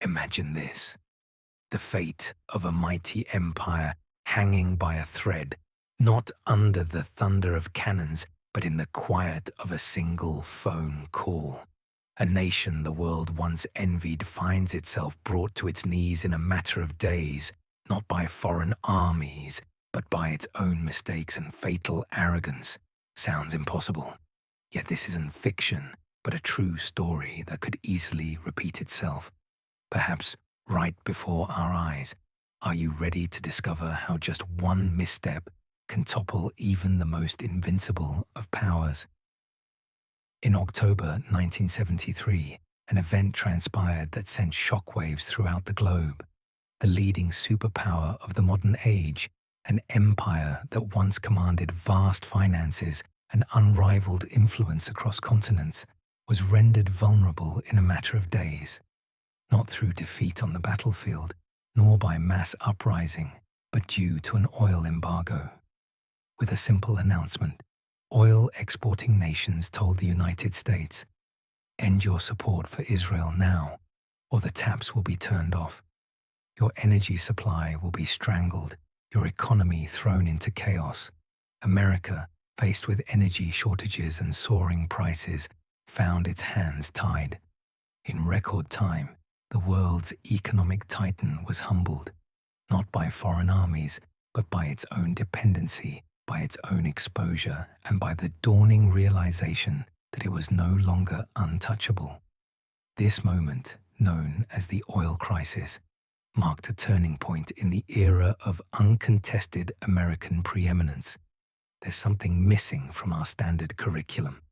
Imagine this: the fate of a mighty empire hanging by a thread, not under the thunder of cannons, but in the quiet of a single phone call. A nation the world once envied finds itself brought to its knees in a matter of days, not by foreign armies, but by its own mistakes and fatal arrogance. Sounds impossible. Yet this isn't fiction, but a true story that could easily repeat itself, perhaps right before our eyes. Are you ready to discover how just one misstep can topple even the most invincible of powers? In October 1973, an event transpired that sent shockwaves throughout the globe. The leading superpower of the modern age, an empire that once commanded vast finances and unrivaled influence across continents, was rendered vulnerable in a matter of days. Not through defeat on the battlefield, nor by mass uprising, but due to an oil embargo. With a simple announcement, oil exporting nations told the United States, "End your support for Israel now, or the taps will be turned off. Your energy supply will be strangled, your economy thrown into chaos." America, faced with energy shortages and soaring prices, found its hands tied. In record time, the world's economic titan was humbled, not by foreign armies, but by its own dependency, by its own exposure, and by the dawning realization that it was no longer untouchable. This moment, known as the oil crisis, marked a turning point in the era of uncontested American preeminence. There's something missing from our standard curriculum,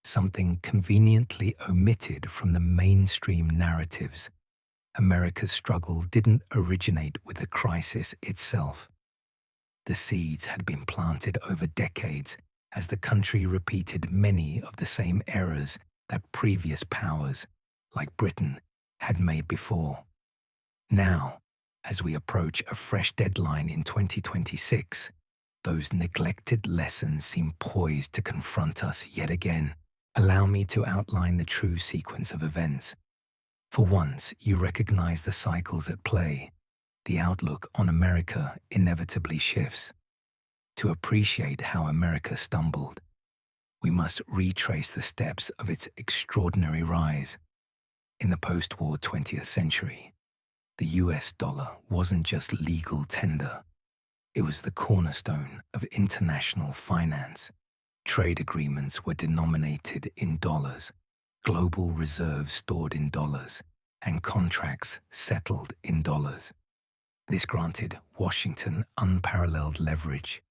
something conveniently omitted from the mainstream narratives. America's struggle didn't originate with the crisis itself. The seeds had been planted over decades as the country repeated many of the same errors that previous powers, like Britain, had made before. Now, as we approach a fresh deadline in 2026, those neglected lessons seem poised to confront us yet again. Allow me to outline the true sequence of events. For once, you recognize the cycles at play. The outlook on America inevitably shifts. To appreciate how America stumbled, we must retrace the steps of its extraordinary rise. In the post-war 20th century, the US dollar wasn't just legal tender. It was the cornerstone of international finance. Trade agreements were denominated in dollars, global reserves stored in dollars, and contracts settled in dollars. This granted Washington unparalleled leverage.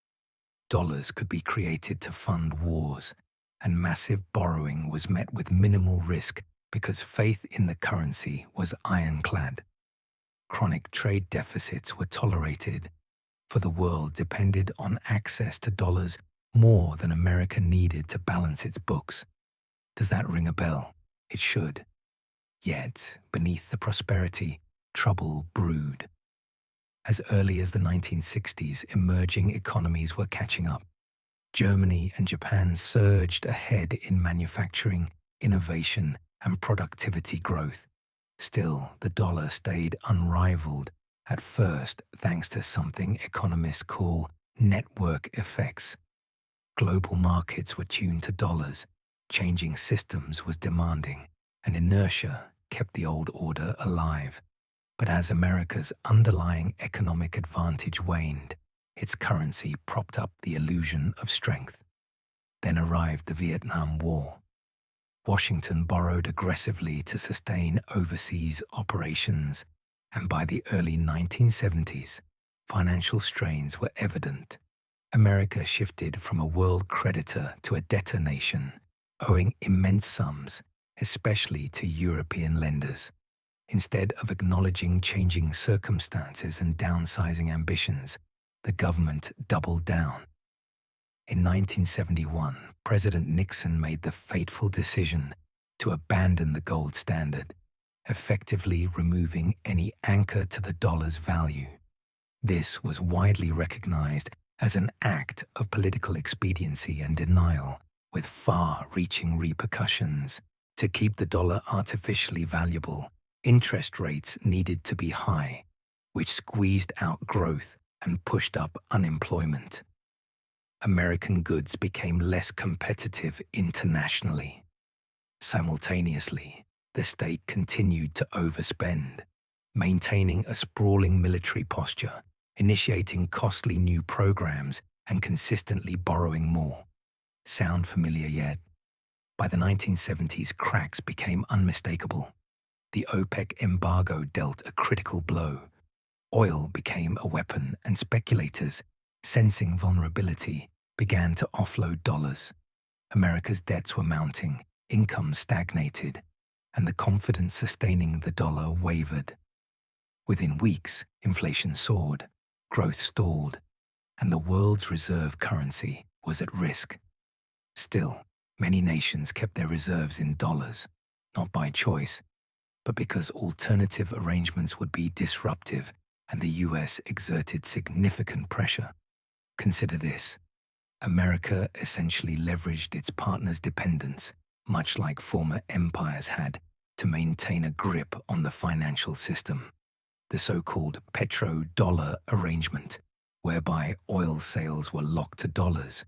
Dollars could be created to fund wars, and massive borrowing was met with minimal risk because faith in the currency was ironclad. Chronic trade deficits were tolerated, for the world depended on access to dollars more than America needed to balance its books. Does that ring a bell? It should. Yet, beneath the prosperity, trouble brewed. As early as the 1960s, emerging economies were catching up. Germany and Japan surged ahead in manufacturing, innovation, and productivity growth. Still, the dollar stayed unrivaled, at first thanks to something economists call network effects. Global markets were tuned to dollars, changing systems was demanding, and inertia kept the old order alive. But as America's underlying economic advantage waned, its currency propped up the illusion of strength. Then arrived the Vietnam War. Washington borrowed aggressively to sustain overseas operations, and by the early 1970s, financial strains were evident. America shifted from a world creditor to a debtor nation, owing immense sums, especially to European lenders. Instead of acknowledging changing circumstances and downsizing ambitions, the government doubled down. In 1971, President Nixon made the fateful decision to abandon the gold standard, effectively removing any anchor to the dollar's value. This was widely recognized as an act of political expediency and denial, with far-reaching repercussions. To keep the dollar artificially valuable, Interest rates needed to be high, which squeezed out growth and pushed up unemployment. American goods became less competitive internationally. Simultaneously, the state continued to overspend, maintaining a sprawling military posture, initiating costly new programs, and consistently borrowing more. Sound familiar yet? By the 1970s, cracks became unmistakable. The OPEC embargo dealt a critical blow. Oil became a weapon, and speculators, sensing vulnerability, began to offload dollars. America's debts were mounting, income stagnated, and the confidence sustaining the dollar wavered. Within weeks, inflation soared, growth stalled, and the world's reserve currency was at risk. Still, many nations kept their reserves in dollars, not by choice, but because alternative arrangements would be disruptive and the US exerted significant pressure. Consider this. America essentially leveraged its partners' dependence, much like former empires had, to maintain a grip on the financial system. The so-called petrodollar arrangement, whereby oil sales were locked to dollars,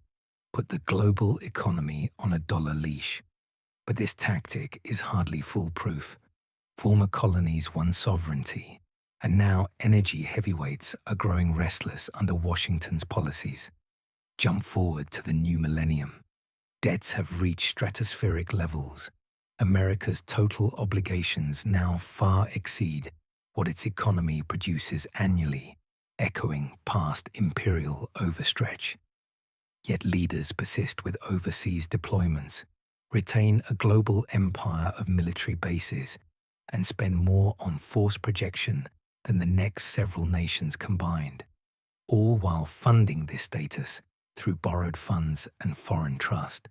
put the global economy on a dollar leash. But this tactic is hardly foolproof. Former colonies won sovereignty, and now energy heavyweights are growing restless under Washington's policies. Jump forward to the new millennium. Debts have reached stratospheric levels. America's total obligations now far exceed what its economy produces annually, echoing past imperial overstretch. Yet leaders persist with overseas deployments, retain a global empire of military bases, and spend more on force projection than the next several nations combined, all while funding this status through borrowed funds and foreign trust.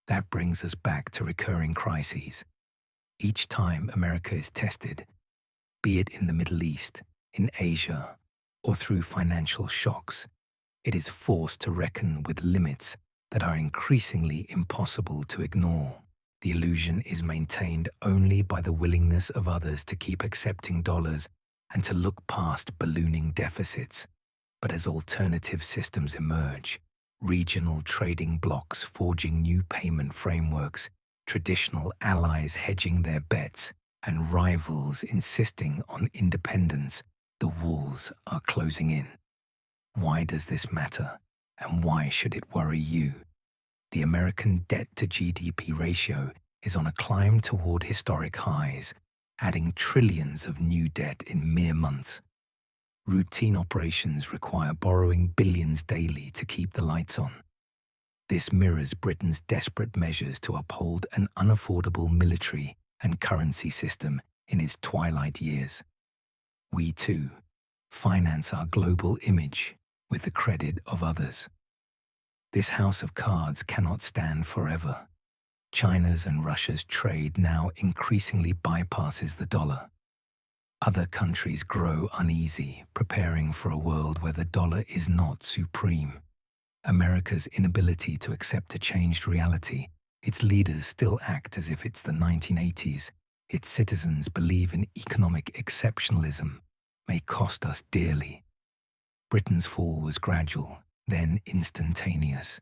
That brings us back to recurring crises. Each time America is tested, be it in the Middle East, in Asia, or through financial shocks, it is forced to reckon with limits that are increasingly impossible to ignore. The illusion is maintained only by the willingness of others to keep accepting dollars and to look past ballooning deficits. But as alternative systems emerge, regional trading blocs forging new payment frameworks, traditional allies hedging their bets, and rivals insisting on independence, the walls are closing in. Why does this matter, and why should it worry you? The American debt-to-GDP ratio is on a climb toward historic highs, adding trillions of new debt in mere months. Routine operations require borrowing billions daily to keep the lights on. This mirrors Britain's desperate measures to uphold an unaffordable military and currency system in its twilight years. We, too, finance our global image with the credit of others. This house of cards cannot stand forever. China's and Russia's trade now increasingly bypasses the dollar. Other countries grow uneasy, preparing for a world where the dollar is not supreme. America's inability to accept a changed reality, its leaders still act as if it's the 1980s, its citizens believe in economic exceptionalism, may cost us dearly. Britain's fall was gradual, then instantaneous.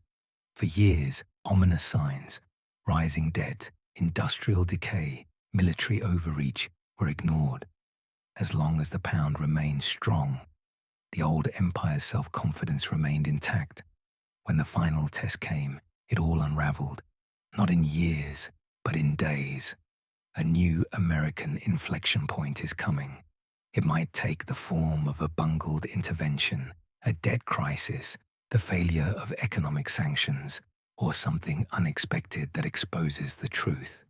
For years, ominous signs, rising debt, industrial decay, military overreach were ignored. As long as the pound remained strong, the old empire's self-confidence remained intact. When the final test came, it all unraveled, not in years, but in days. A new American inflection point is coming. It might take the form of a bungled intervention, a debt crisis, the failure of economic sanctions, or something unexpected that exposes the truth.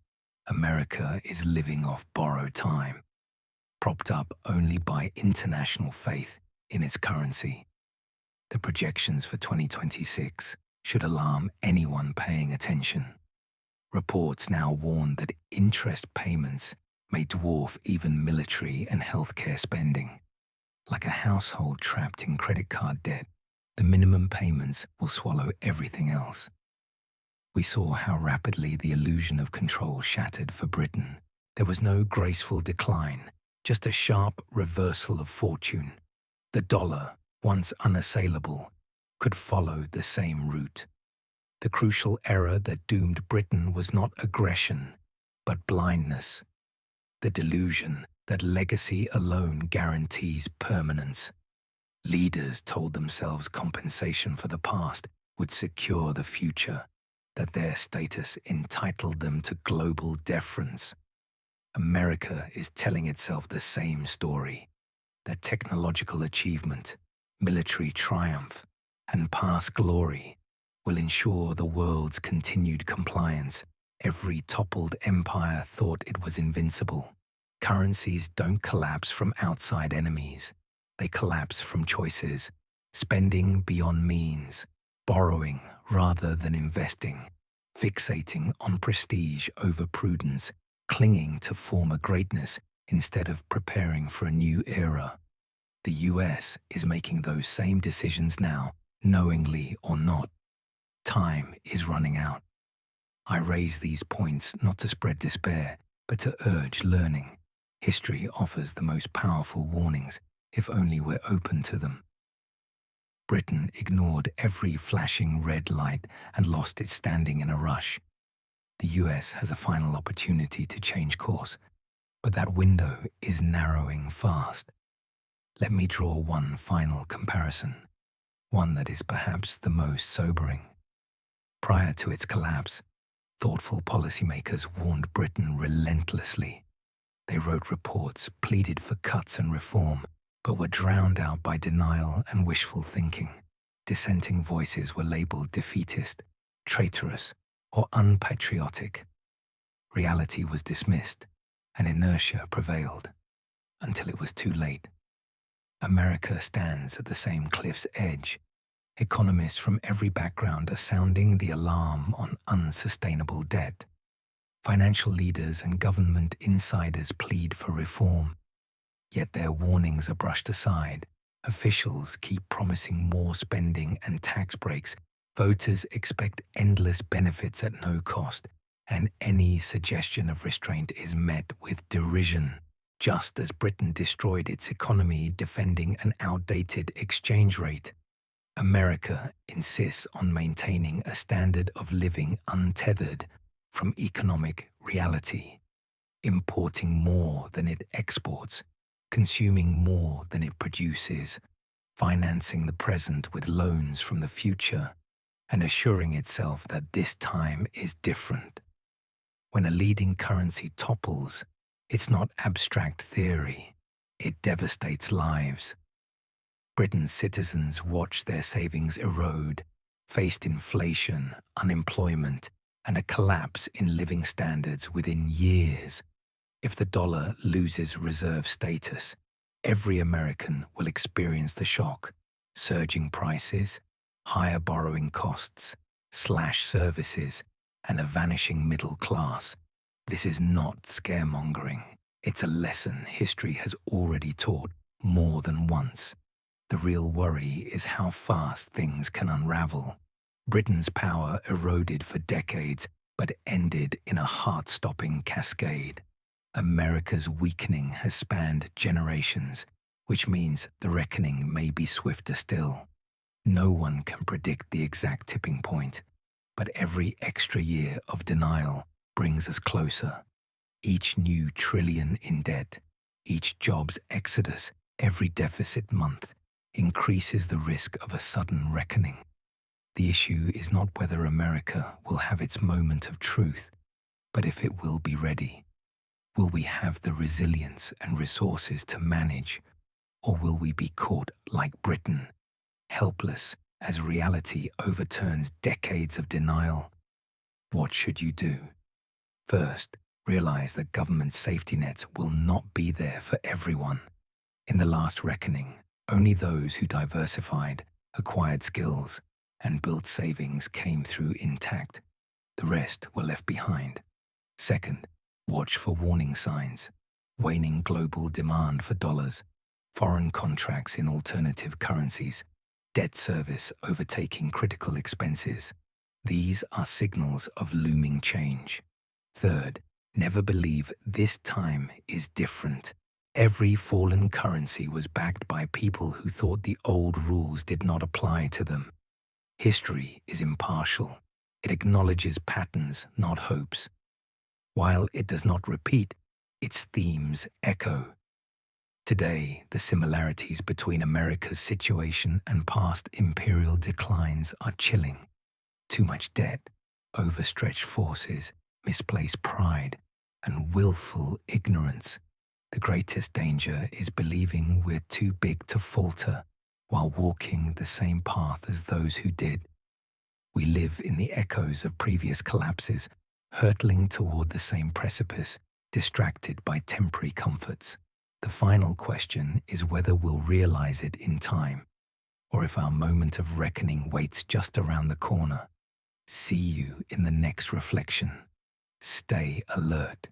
America is living off borrowed time, propped up only by international faith in its currency. The projections for 2026 should alarm anyone paying attention. Reports now warn that interest payments may dwarf even military and healthcare spending. Like a household trapped in credit card debt, the minimum payments will swallow everything else. We saw how rapidly the illusion of control shattered for Britain. There was no graceful decline, just a sharp reversal of fortune. The dollar, once unassailable, could follow the same route. The crucial error that doomed Britain was not aggression, but blindness. The delusion that legacy alone guarantees permanence. Leaders told themselves compensation for the past would secure the future, that their status entitled them to global deference. America is telling itself the same story, that technological achievement, military triumph, and past glory will ensure the world's continued compliance. Every toppled empire thought it was invincible. Currencies don't collapse from outside enemies. They collapse from choices, spending beyond means, borrowing rather than investing, fixating on prestige over prudence, clinging to former greatness instead of preparing for a new era. The US is making those same decisions now, knowingly or not. Time is running out. I raise these points not to spread despair, but to urge learning. History offers the most powerful warnings, if only we're open to them. Britain ignored every flashing red light and lost its standing in a rush. The US has a final opportunity to change course, but that window is narrowing fast. Let me draw one final comparison, one that is perhaps the most sobering. Prior to its collapse, thoughtful policymakers warned Britain relentlessly. They wrote reports, pleaded for cuts and reform, but were drowned out by denial and wishful thinking. Dissenting voices were labeled defeatist, traitorous, or unpatriotic. Reality was dismissed, and inertia prevailed, until it was too late. America stands at the same cliff's edge. Economists from every background are sounding the alarm on unsustainable debt. Financial leaders and government insiders plead for reform, yet their warnings are brushed aside. Officials keep promising more spending and tax breaks. Voters expect endless benefits at no cost, and any suggestion of restraint is met with derision. Just as Britain destroyed its economy defending an outdated exchange rate, America insists on maintaining a standard of living untethered from economic reality, importing more than it exports, consuming more than it produces, financing the present with loans from the future, and assuring itself that this time is different. When a leading currency topples, it's not abstract theory, it devastates lives. Britain's citizens watch their savings erode, faced inflation, unemployment, and a collapse in living standards within years. If the dollar loses reserve status, every American will experience the shock: surging prices, higher borrowing costs, slashed services, and a vanishing middle class. This is not scaremongering. It's a lesson history has already taught more than once. The real worry is how fast things can unravel. Britain's power eroded for decades, but ended in a heart-stopping cascade. America's weakening has spanned generations, which means the reckoning may be swifter still. No one can predict the exact tipping point, but every extra year of denial brings us closer. Each new trillion in debt, each job's exodus, every deficit month increases the risk of a sudden reckoning. The issue is not whether America will have its moment of truth, but if it will be ready. Will we have the resilience and resources to manage, or will we be caught like Britain, helpless as reality overturns decades of denial? What should you do? First, realize that government safety nets will not be there for everyone. In the last reckoning, only those who diversified, acquired skills, and built savings came through intact. The rest were left behind. Second, watch for warning signs: waning global demand for dollars, foreign contracts in alternative currencies, debt service overtaking critical expenses. These are signals of looming change. Third, Never believe this time is different. Every fallen currency was backed by people who thought the old rules did not apply to them. History is impartial. It acknowledges patterns, not hopes. While it does not repeat, its themes echo. Today, the similarities between America's situation and past imperial declines are chilling. Too much debt, overstretched forces, misplaced pride, and willful ignorance. The greatest danger is believing we're too big to falter while walking the same path as those who did. We live in the echoes of previous collapses, hurtling toward the same precipice, distracted by temporary comforts. The final question is whether we'll realize it in time, or if our moment of reckoning waits just around the corner. See you in the next reflection. Stay alert.